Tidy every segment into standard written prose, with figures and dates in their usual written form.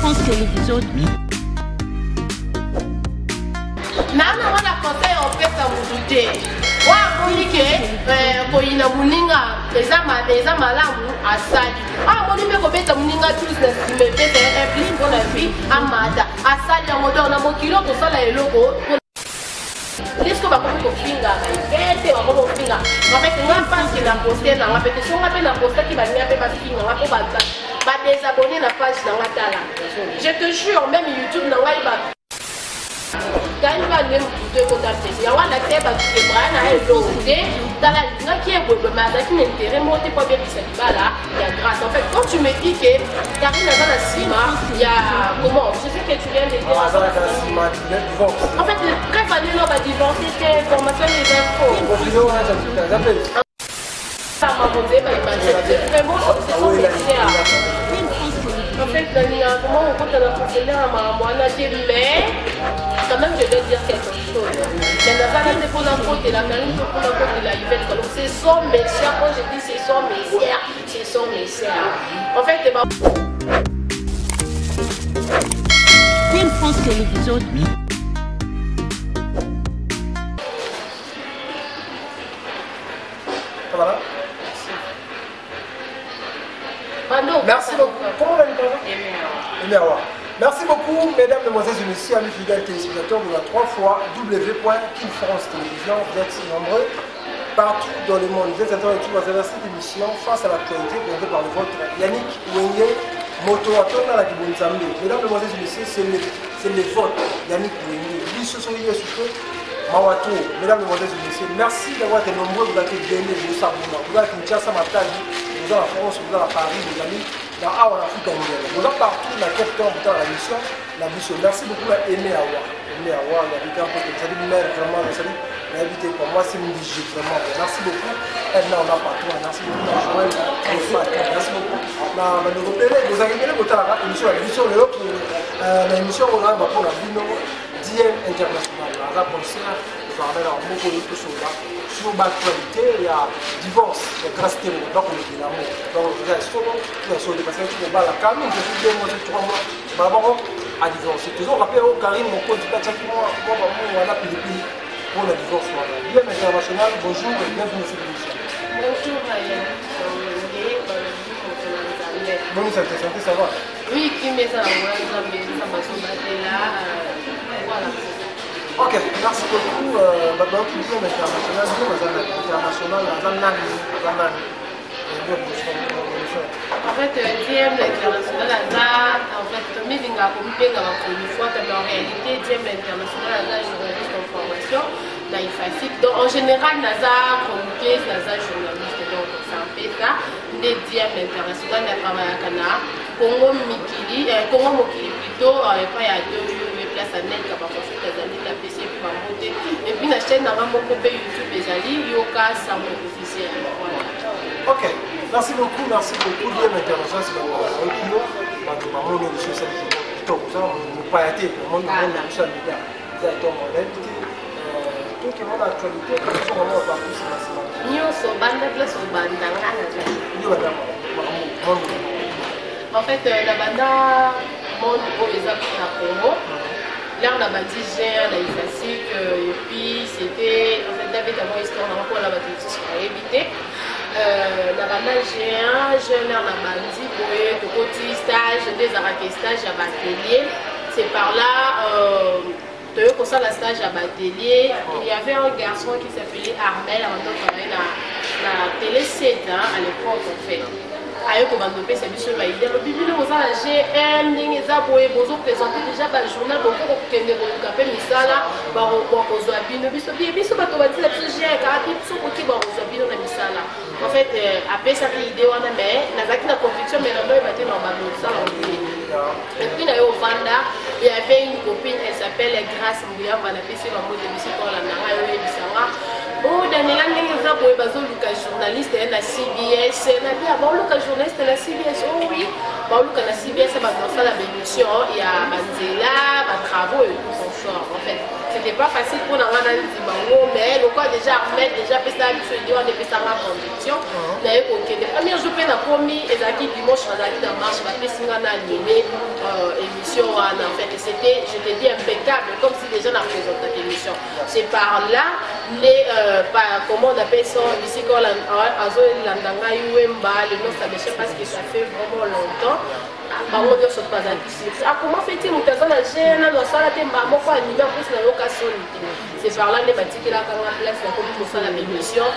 France Télévision. Nana wana conseil en fait à vous douter. Wa bonike koyina muninga eza malamu asali. Ah monime ko beta muninga tous na sime beta un plus pour la vie amada. Asali ya moto na mokilo ko sala eloko. Est-ce que va ko finga na ibete va ko finga. En fait nga pense na poster na nga peut-être songa pe na poster ki ba nya pe ba finga nga ko ba désabonner la page dans la tala. Je te jure, même YouTube n'a pas eu. Quand il va nous contacter, il y a un accès à ce que Brian a évolué dans la ligne qui est bonne, mais qui m'intéresse, moi, tu peux bien dire ça là, il y a grâce. En fait, quand tu me dis que Karine a dans la cima, il y a comment? Je sais que tu viens de dire. En fait, très facile, on va divorcer, c'est information des infos. Ça m'a posé, c'est vraiment en fait, comment on compte dans procédure à ma mais quand même je dois dire quelque chose. Mais la femme ne pose en compte et la famille ne pose en compte de la Yvette. Donc ce sont mes soeurs, quand je dis ce sont mes soeurs, ce sont mes soeurs. En fait, Team France Télévision. Voilà. Merci beaucoup. Comment on appelle ça? Merci beaucoup, mesdames, mesdemoiselles et messieurs, amis fidèles téléspectateurs de la 3 fois W.King France Télévision. Vous êtes nombreux partout dans le monde. Vous êtes intéressés à cette émission face à l'actualité présentée par le vôtre Yannick Wenge Moto Atona la Kibunzambe. Mesdames, mesdemoiselles et messieurs, c'est le vote Yannick Wenge. Mawato, mesdames, mesdemoiselles et messieurs, merci d'avoir été nombreux. Vous avez gagné le Sabouna, vous avez Kinshasa Matadi, vous avez la France, vous avez la Paris, les amis, dans Afrique mondiale. Vous avez partout la Cape Town, vous avez la mission. Merci beaucoup à Aimé Awa. Aimé Awa, il a habité un peu comme ça, mère vraiment, vous savez, il a habité pour moi, c'est une DJ vraiment. Merci beaucoup. Elle on a partout, merci beaucoup à Joël, merci beaucoup. Vous avez gagné l'émission, l'émission, on a pour la Bino. DM international, la concert, je vais avoir beaucoup de choses là. Sur l'actualité, il y a divorce, il y a grâce télé, donc on est l'amour. Donc, vous avez solo, vous avez solo, parce que tu vas la Camille, je suis 2 mois, 3 mois, je vais avoir à divorcer. Toujours rappelé au Karine, mon code, tu peux dire moi, on a Philippines pour le divorce. DM international, bonjour et bienvenue sur l'émission. Bonjour, Ryan. Bonne santé, ça va? Oui, qui met ça là. Voilà. Ok, merci beaucoup. Maintenant, tu dis international, en fait, DM international, en fait, mais il y a une fois que en réalité, DM international, il y a une journaliste en formation, donc en général, Naza chroniqueuse, Naza journaliste, donc c'est un peu ça. Des DM international, il y a travaillé à Cana, Congo Mokili plutôt, il y a 2 places à net, la PC et puis la chaîne a YouTube et Zali, Yoka, Samo officiel. Ok, merci beaucoup, DM international, c'est un kilo, en fait, la banda monde pour les acteurs à Congo. Là, on a bâti Géant, la Ifasique, et puis c'était. En fait, David a une histoire pour la bâtie à éviter. La banda Géant, jeune, on a bâti pour le côté stage, des arrêtés stage à Batelier. C'est par là. Pour ça, la stage à Batelier, il y avait un garçon qui s'appelait Armel, avant de travailler la télé 7 à l'époque en fait. Ayo ko bandope c'est biso ba idée le bibili ko sala GM ndenge za boye bozo présenter déjà ba journal boko ko kende ko kape misala ba ko zo abino biso ba to ba tila biso GM ka ti biso ko ki ba zo abino na misala en fait après ça ki idée wana mais na zaki na conviction mais na ba te na ba misala et puis na yo vanda il y avait une copine elle s'appelle Grâce Mbuyamba na pesi ba mode biso ko la na yo ebisanga. Oh, Daniela Nenza Boy Bazoluka journaliste et la CBS. Na bien, Bazoluka journaliste et la CBS. Oh oui, Bazoluka la CBS, ça va faire la bénédiction. Il y a Banzela, travaux et tout son sort. En fait, c'était pas facile pour nous rendre mais le quoi déjà remettre déjà fait ça sur on a fait ça ma conviction d'ailleurs OK le premier jour pe na komi ezaki dimanche bazaki na marche ba pesinga na animé émission en fait c'était je te dis impeccable comme si déjà na présenté l'émission c'est par là les comment on appelle ça ici quand azo landanga yuemba le nom ça me parce que ça fait vraiment longtemps bango nyonso bazalaki surpris comment fait-il moto aza na gene losala te mba moko anime en plus na yoka soni te c'est par là nde batikelaka nga place nakomi kosala bémission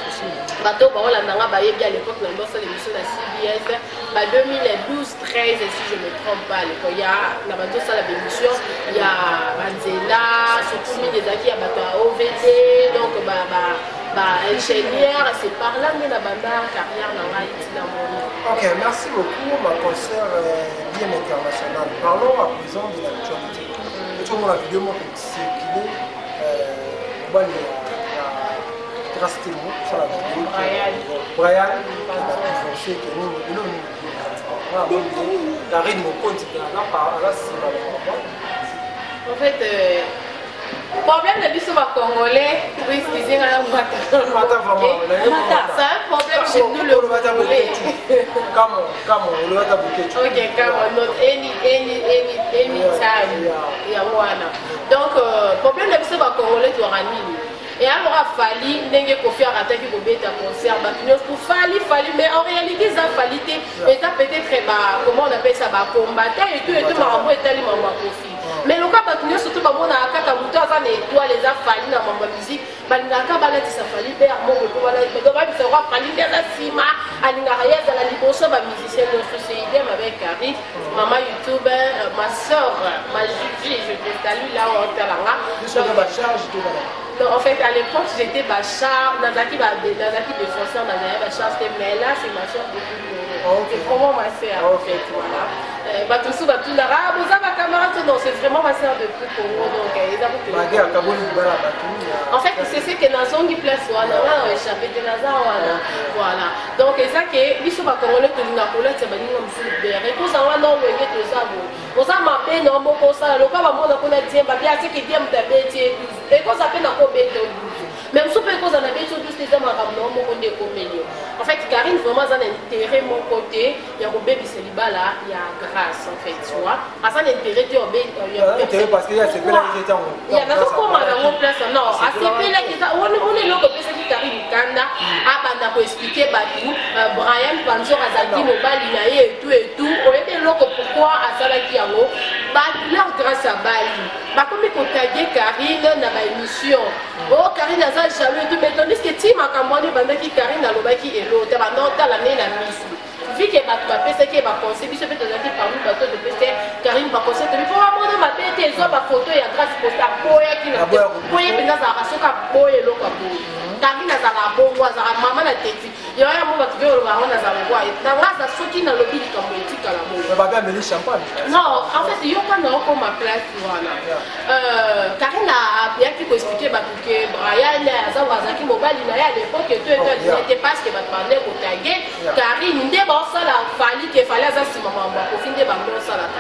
bato baolandanga bayebi à l'époque na ndosala émission na CBS ba 2012-13 si je me trompe pas l'époque ya na bato osala bémission ya banzela surtout mine ezalaki ya bato ya OVD donc ingénieur c'est par là nde na banda carrière na ngai tina moni. Ok, merci beaucoup, ma concert bien international. Parlons à présent de l'actualité. Tout le monde a vidéo moi qui circulé. Il y a Trasté sur la vidéo. Brian, qui a divorcé, que nous, Karine Mokonzi, en fait, problème de biso ba congolais pour excuser la mata. C'est un problème chez nous le congolais. Come on, le wata buketu. OK, come on, not any time. Ya wana. Donc problème de biso ba congolais to ranini. Et alors a fallu ndenge Kofi Arata qui kobeta concert pour fallu mais en réalité ça fallait et ça peut-être comment on appelle ça ba combattant et tout marambo etali maman Kofi. Mais le cas batunyo surtout bamona kaka muto aza na étoile les a fallu na maman musique balingaka balati ça fallu be amongo ko bala mais donc ba bisa wa fallu de la sima alingaka ya za la liboso ba musicien notre c'est idem avec Karine maman YouTube ma sœur ma Juju je te salue là au Talanga donc en fait à l'époque j'étais Bachar Nazaki défenseur Nazaki Bachar mais là c'est ma sœur c'est vraiment ma sœur en fait voilà Batusu Batundara Bozaba camarade non c'est vraiment ma sœur depuis Congo donc en fait c'est ce que Nazongi place wana on a échappé de Nazar voilà donc c'est ça que biso ba congolais to linga kola tsa baninga mfubere ko za wana wenge to zabo oza mabe no moko sala loka ba mona kona tiemba bia ce qui diem ta beti et ko za pe na ko beto même si on a des choses tous les hommes en fait Karine vraiment ça intérêt mon côté il y a un bébé célibat là il y a grâce en fait tu vois à ça l'intérêt tu as parce qu'il y a ces là qui étaient il y a pas comment dans mon place non à ces là qui on est là que c'est Karine Kanda a banda pour expliquer Batou Brian Panzo Azaki mobile et tout on était là pourquoi à ça là qui a leur grâce à Bali comme il taguer Karine dans ma émission oh Karine jamais tout mais tandis que Tim a commandé bandaki Karine alobaki elo te bandota la nena misu vu que ba pese que ba conseil biso peut être parmi bateau de pese Karine ba conseil te faut avoir ma tête et zo ba photo ya grâce pour ça boya qui na boya pena za rasoka boya lo ka boya Karine za la bongo za mama na tete yo ya mo ba tu yo ba ona za boya na ngasa soki na lobi ka mo etika la mo ba ba mais champagne non en fait yo quand on comme ma place voilà Karine a bien qui expliquer ba que Brian aza wazaki mobile na ya à l'époque tout était parce que ba parler ko taguer Karine nde ba sala fali que fallait aza si maman ba ko finde ba mo sala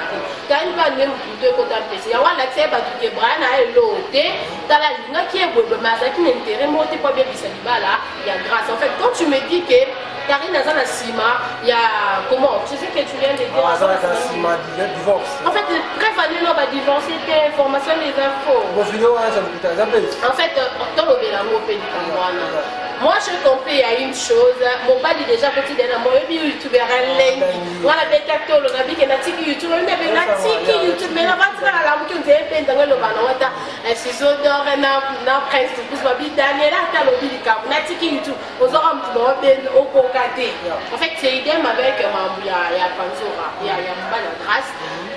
Karine ba même plutôt ko tampesi ya wala tse ba que Brian a eloté tala linga qui est bobo mais azaki n'intérêt monter pas bien bisalibala il y a grâce en fait quand tu me dis que Karine Azana Sima, il y a comment? Tu sais que tu viens de dire. Azana Sima, divorce. En fait, bref, on va divorcer, c'était information des infos. En fait, dans le Bélamour, moi je compris, il y a une chose. Mon bal est déjà petit d'un amour, il y a YouTube, on a des tactos, on a dit qu'il y a un YouTube, on a un YouTube, mais la vente à la mouton, on a peine dans le banana, un ciseau d'or, un prince, tout ce qui est Daniel, on a un YouTube, on a un petit peu au en fait, c'est idem avec il y a Panzora, il y a Mbala Grâce.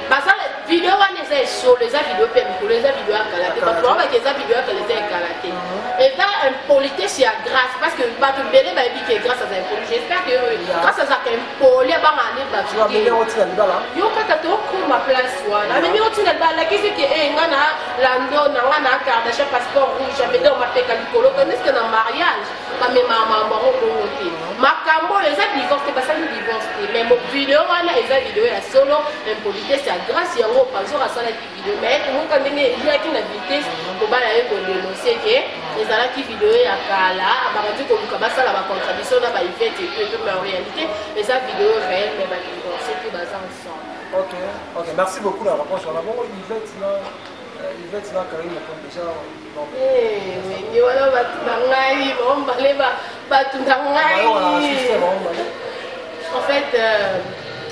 Parce que la vidéo, on est sur les vidéos, les vidéos à Kalaté. Parce qu'on va les vidéos à Kalaté. Et là, impolité, c'est grâce. Parce que Batou Bélé va dire que grâce à ça, j'espère que grâce à ça, impoli, il va aller Batou Bélé. Yo, quand tu as ma place, voilà. Mais tu n'as pas la question que, on a l'ando, on a un Kardashian passeport rouge, jamais on m'a fait Calicolo. Est-ce que dans le mariage, pas mes mamans, on va makambo eza divorce basali divorce mais mo vidéo wana eza vidéo ya solo impolitesse ya grâce yango panzo asalaki vidéo mais moka ndenge ezalaki na vitesse kobala ye kodénoncer ke ezalaki vidéo ya kala bakandi koluka basala bacontradiction na baivete et mais en réalité eza vidéo réelle mais badivorce te baza ensemble. Ok, merci beaucoup la réponse. On a bon Yvette là quand même déjà. Mais voilà batunangai bon balé batunangai. En fait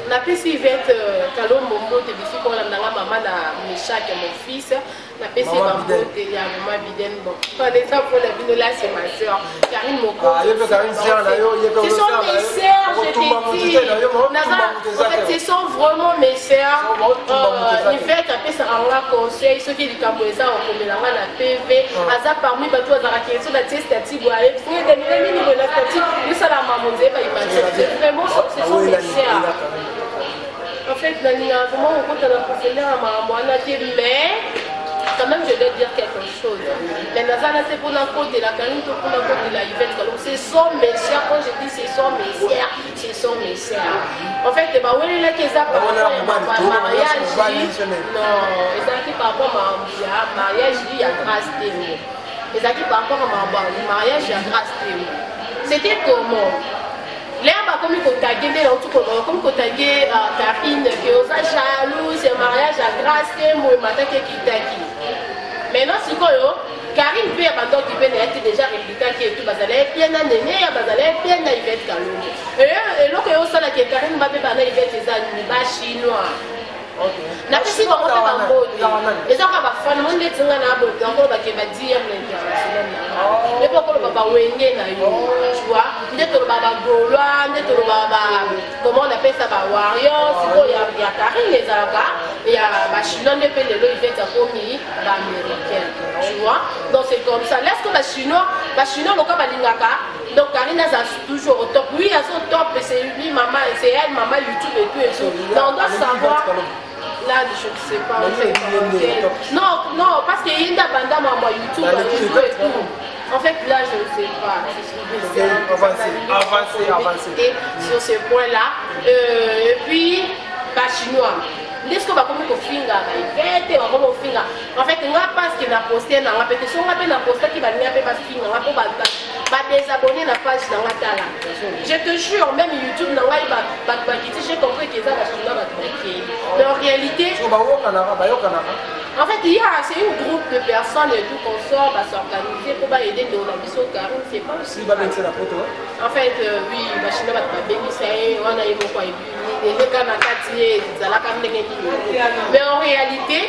la pesi Yvette Kalombo mbote bisi pour la maman na Meshak mon fils la pesi bambote ya maman Biden bon pas des ça pour la vidéo là c'est ma soeur Karine Moko. Ah il veut Karine sœur là yo ce sont mes sœurs je te dis. En fait ce sont vraiment mes sœurs. Yvette a fait ça en conseil ceux qui du Cambodge en komelanga na PV aza parmi bato azara question la testati boale c'est des milliers de la testati nous ça la maman ba imagine vraiment ce sont mes sœurs. En fait, vraiment, on compte à la profondeur à Maramouana, mais quand même, je dois dire quelque chose. Mais Nazana, c'est pour la côte de la Karine, pour la côte de la Yvette. Ce sont mes sœurs, quand je dis ce sont mes sœurs, ce sont mes sœurs. En fait, oui, là, qu'ils ont par rapport à mariage, non, ils ont qui par rapport à mariage, il y a grâce témoin. Ils ont qui par rapport à mariage, il y a grâce témoin. C'était comment? Là, comme il faut taguer, comme il faut taguer Karine, qui est jalouse, c'est mariage à grâce, moi, matin qui tagui. Maintenant, c'est quoi, Karine peut abandonner qui peut être déjà répliqué qui est tout bazalé, bien à Néné, bazalé, bien à Yvette Kalombo. Et là, que ça, que Karine va faire Yvette, c'est un chinois. La personne va monter dans le mode. Les gens vont faire le monde de Tinga na botte, encore va dire l'international. Les gens vont pas wenge na yo. Tu vois, les gens vont pas Gaulois, les gens vont comment on appelle ça, warrior. C'est quoi, il y a Karine les Arabes, il y a Chinois, les pays de l'eau, ils font ça comme américain. Tu vois, donc c'est comme ça. Laisse que les Chinois, le cas balingaka. Donc Karine a toujours au top. Oui, elle est au top, c'est lui, maman, c'est elle, maman YouTube et tout et tout. Mais on doit savoir. Là, je ne sais pas. Non, parce qu'il y a une bande à YouTube et tout. En fait, là, je ne sais pas. Avancez. Sur ce point-là. Et puis, chinois. Est-ce qu'on va comme au finger, en fait, on va pas ce qu'il a posté, on va peut-être posté qui va venir avec ma finger, on va désabonner la page dans la tala. Je te jure, même YouTube, j'ai compris qu'ils ont la chinois. Mais en réalité, en fait, c'est un groupe de personnes et tout qu'on sort, va s'organiser pour aider dans la mission Karine, c'est pas aussi. En fait, oui, la chinois va te bénir, on a eu beaucoup de mais en réalité,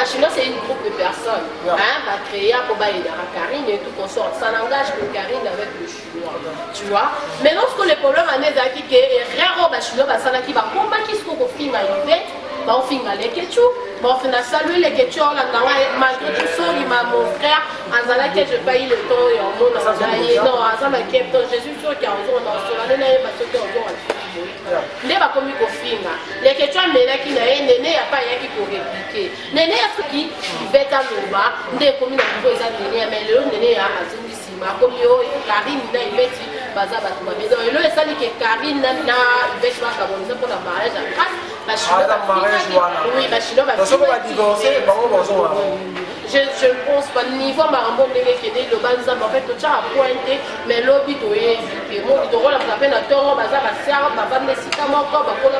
Chinois c'est une groupe de personnes. Va créer pour aider à Karine et tout qu'on sort. Ça n'engage que Karine avec le chinois. Tu vois? Mais lorsque le problème en est que Rero Chinois qui va combattre qui se trouve au film à Yvette, on finit les questions. Bon, on a salué les questions malgré tout ça, mon frère, en allant que je paye le temps et en bon non, en allant je suis sûr qu'il y a un jour dans ce moment, il y a pas ce qu'il y a un jour. Les va comme il les questions mais là qui n'a n'y a pas rien qui pour répliquer. Néné a ce qui va être à l'oba, des communes à nouveau néné mais le néné a Azimissima comme yo Karine n'a Yvette baza batuma mais donc le ça dit que Karine n'a Yvette va caboniser pour la mariage à grâce. Oui, Chinois va divorcer. Je ne pense pas niveau Marambo qui est le banzam en fait tout ça a pointé mais l'obit éviter moi il doit la peine à tort baza va servir va pas nécessairement encore va pour la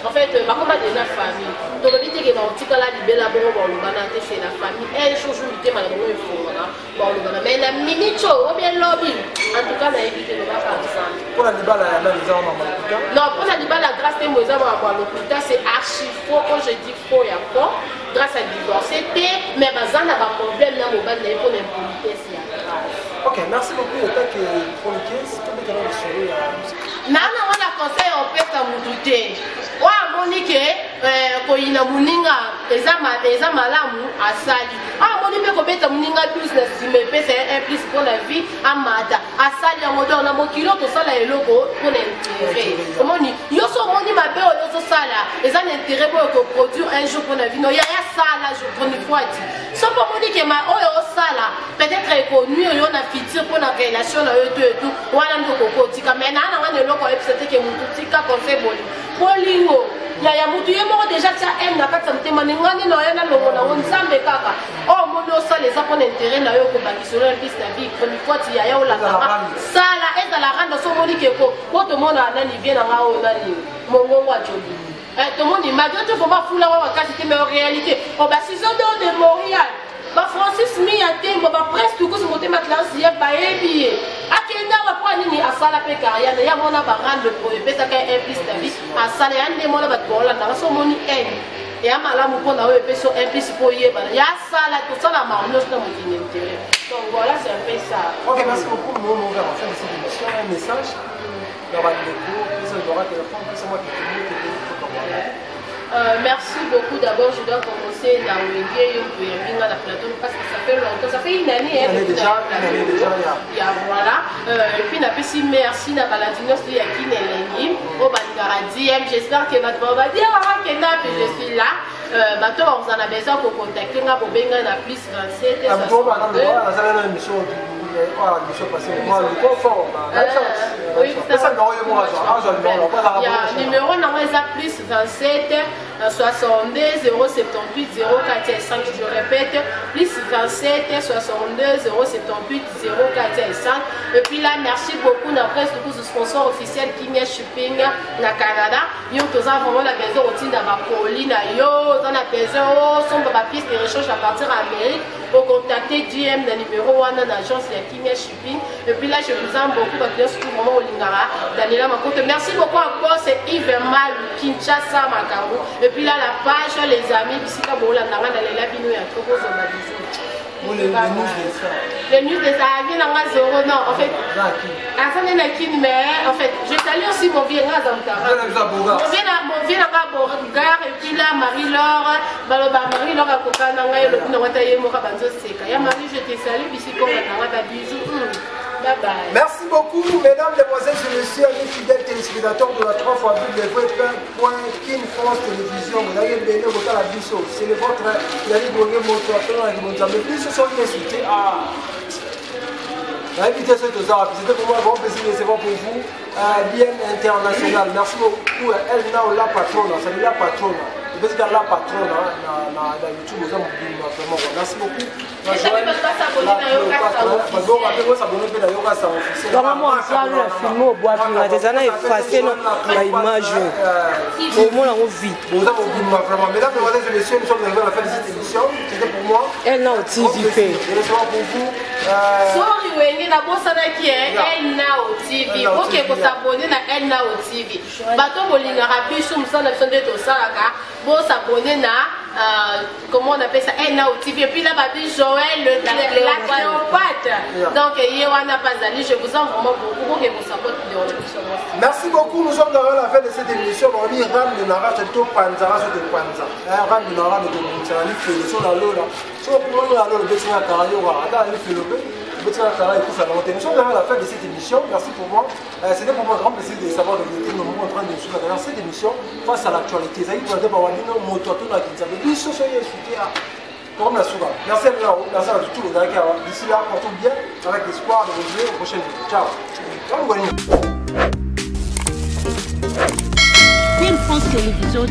en fait va comme de la famille donc l'obit qui va en tout cas là libérer bon le banate c'est la famille elle chose lui était malheureusement il faut bon le banate mais la minicho ou bien lobby en tout cas là éviter le va pas ensemble pour la libala il y a même des hommes non pour la libala grâce à moi c'est archi faux quand je dis faux et faux grâce à divorcer mais bazan a un problème dans le bas de pour l'impolitesse. Ok, merci beaucoup. Le temps que pour le 15, comme tu as dit, non, on a conseillé en fait à vous douter. Ouais, Monique, quand il a Mouninga, les âmes à l'amour à Sali. Ah, Monique, quand il a Mouninga plus de mais c'est un plus pour la vie à Mada. À Sali, à Modon, à Mokilo, tout ça là est logo pour l'intérêt. Comment dit, yo so Moni ma belle, yo so Sala. ils ont intérêt pour produire un jour pour la vie. Il y a ça là, je prends une fois. Ce qu'on me dit que ma ça là, peut-être connu, il y a un futur pour la relation là, tout. Voilà nous cocotika. Mais là, on a le local c'était que mon petit cas conseil bolingo. Ya mutu ye moko déjà tia aime na kati ya motema ningani na yo na longo na nzambe kaka oh mono osala eza mpona intérêt na yo kobakisolo ya mpisi na vie première fois ti yaya olakaka sala ezala randa so omoni keko po tomona nani vie na nga oyo nani mongongo ajobi tomoni malgré tout foma fula wa makasi te mais en réalité o basizo de Montréal ba Francis mi ya tembo ba presque kusi motema classe ye bayebi ye akenda wa kwa nini asala pe carrière ya mona ba rendre pour pesa ka implice ta vie asala ya ndemo na ba tola na so moni en ya malamu mpona oyo peso implice pour ye ba ya sala to sala ma on na motini intérêt donc voilà c'est un peu ça. OK, merci beaucoup mon gars, on fait cette émission un message dans la vidéo plus on aura téléphone plus moi qui merci beaucoup. D'abord, je dois commencer dans le la plateau parce que ça fait longtemps, ça fait une année. Déjà. Voilà. Et puis, merci à Baladinos de Yakin et au Bangaradiem. J'espère que votre va dire que je suis là. Bateau, on a besoin pour contacter pour venir à plus 27. Numéro plus 27 62 078 04 5. Je répète, plus 27 62 078 04 5. Et puis là, merci beaucoup d'après tous les sponsors officiels qui viennent shipping na Canada. Yo tous vraiment la besoin au titre de colline yo, on a besoin son papier de recherche à partir d'Amérique pour contacter GM le numéro 1 dans l'agence de Kimia Shipping. Et puis là, je vous aime beaucoup parce que surtout vraiment au Lingara, Daniela Makoto. Merci beaucoup encore, c'est Yves Mal, Kinshasa, Makambo. Et puis là, la page, les amis, Bissika Bola, Nara, Dalela Bino, et Toko Zobadizou. Les news des avis, non, en fait, mais en fait, je salue aussi mon vieux mon vieux et puis là, Marie-Laure, Marie-Laure a Kokana, Marie, je te salue, ici, bisous. Bye bye. Merci beaucoup, mesdames, demoiselles et messieurs, amis fidèles téléspectateurs de la 3 fois Kin France Télévision. Vous avez béni votre la biso. C'est le votre Yannick Bourguet Moto. Mais plus ce sont les insultés. L'invitation est aux Arabes. C'était pour moi un grand plaisir de recevoir pour vous. Bien international. Merci beaucoup. Elle n'a la patronne. Ça veut dire la patronne. Parce que la patronne dans YouTube, vous avez vraiment. Merci beaucoup. Elle n'a aussi fait. Sorry, we na bossa na ki El Now TV. OK, ko s'abonner na El Now TV. Bato bolinga rapiso musana sonde to salaka. Bo s'abonner na comment on appelle ça El Now TV. Et puis là babi Joël le Cléopâtre. Donc Yewana Pazali, je vous en vraiment beaucoup pour que vous supportez de. Merci beaucoup, nous sommes dans la fin de cette émission. On dit Ram de Nara, c'est tout Panzara sur de Panza. Ram de Nara de Montserrat, il fait sur la Lola. Sur le point de la Lola, le Bessin à Carayora, il fait le nous sommes à la fin de cette émission. Merci pour moi. C'était pour moi un grand plaisir de savoir que vous étiez en train de suivre cette émission face à l'actualité. Merci à tous les gars. D'ici là, portons bien avec l'espoir de vous retrouver au prochain vidéo. Ciao. Kin France Télévision.